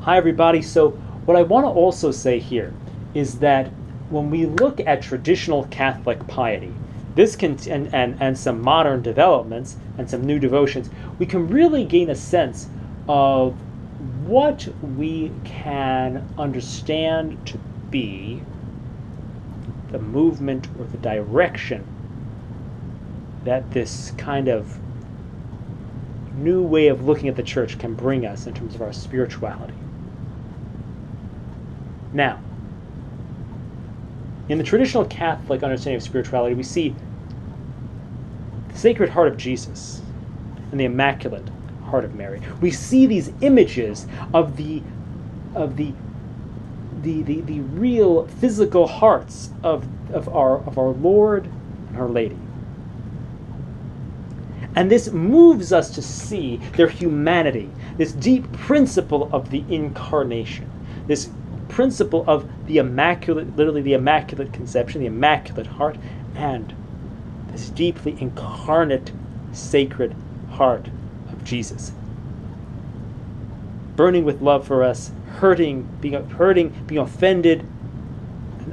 Hi, everybody. So, what I want to also say here is that when we look at traditional Catholic piety, this can and some modern developments and some new devotions, we can really gain a sense of what we can understand to be the movement or the direction that this kind of new way of looking at the church can bring us in terms of our spirituality. Now, in the traditional Catholic understanding of spirituality, we see the Sacred Heart of Jesus and the Immaculate Heart of Mary. We see these images of the real physical hearts of our Lord and Our Lady. And this moves us to see their humanity, this deep principle of the incarnation, this principle of the Immaculate, literally the Immaculate Conception, the Immaculate Heart, and this deeply incarnate Sacred Heart of Jesus. Burning with love for us, hurting, being offended,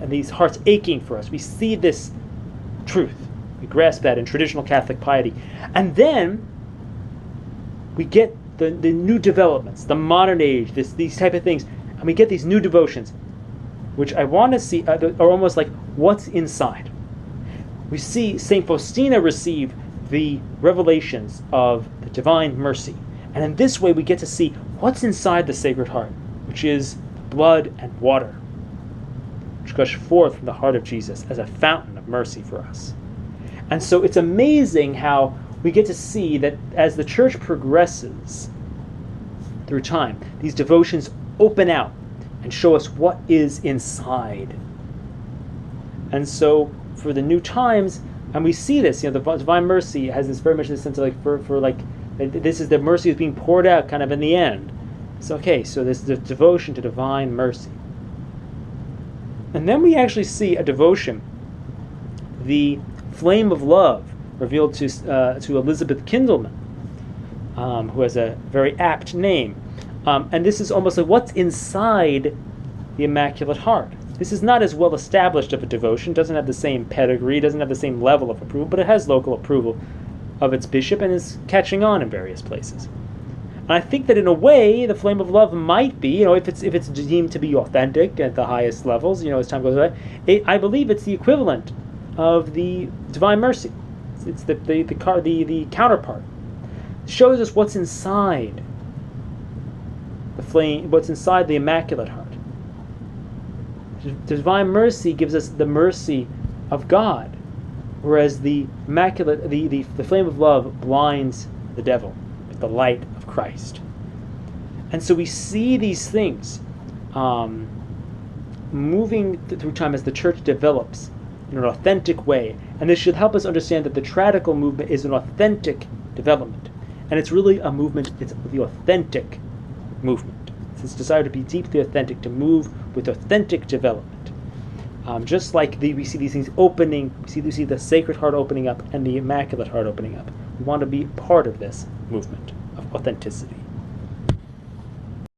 and these hearts aching for us. We see this truth. We grasp that in traditional Catholic piety. And then we get the new developments, the modern age, these type of things, and we get these new devotions, which I want to see are almost like what's inside. We see St. Faustina receive the revelations of the divine mercy. And in this way we get to see what's inside the Sacred Heart, which is blood and water, which gush forth from the heart of Jesus as a fountain of mercy for us. And so it's amazing how we get to see that as the Church progresses through time, these devotions open out and show us what is inside. And so for the new times, and we see this, the divine mercy has this very much this sense of this is the mercy that's being poured out kind of in the end. So this is the devotion to divine mercy. And then we actually see a devotion, the flame of love, revealed to Elizabeth Kindleman, who has a very apt name. And this is almost like what's inside the Immaculate Heart. This is not as well established of a devotion, doesn't have the same pedigree, doesn't have the same level of approval, but it has local approval of its bishop and is catching on in various places. And I think that in a way, the flame of love might be, if it's deemed to be authentic at the highest levels, as time goes by, I believe it's the equivalent of the divine mercy. It's the counterpart. It shows us what's inside the flame, what's inside the Immaculate Heart. The divine mercy gives us the mercy of God, whereas the Immaculate, the flame of love blinds the devil with the light of Christ. And so we see these things moving through time as the Church develops in an authentic way. And this should help us understand that the Tradical movement is an authentic development. And it's really a movement, it's the authentic movement. It's this desire to be deeply authentic, to move with authentic development. Just like we see these things opening, we see the Sacred Heart opening up and the Immaculate Heart opening up. We want to be part of this movement of authenticity.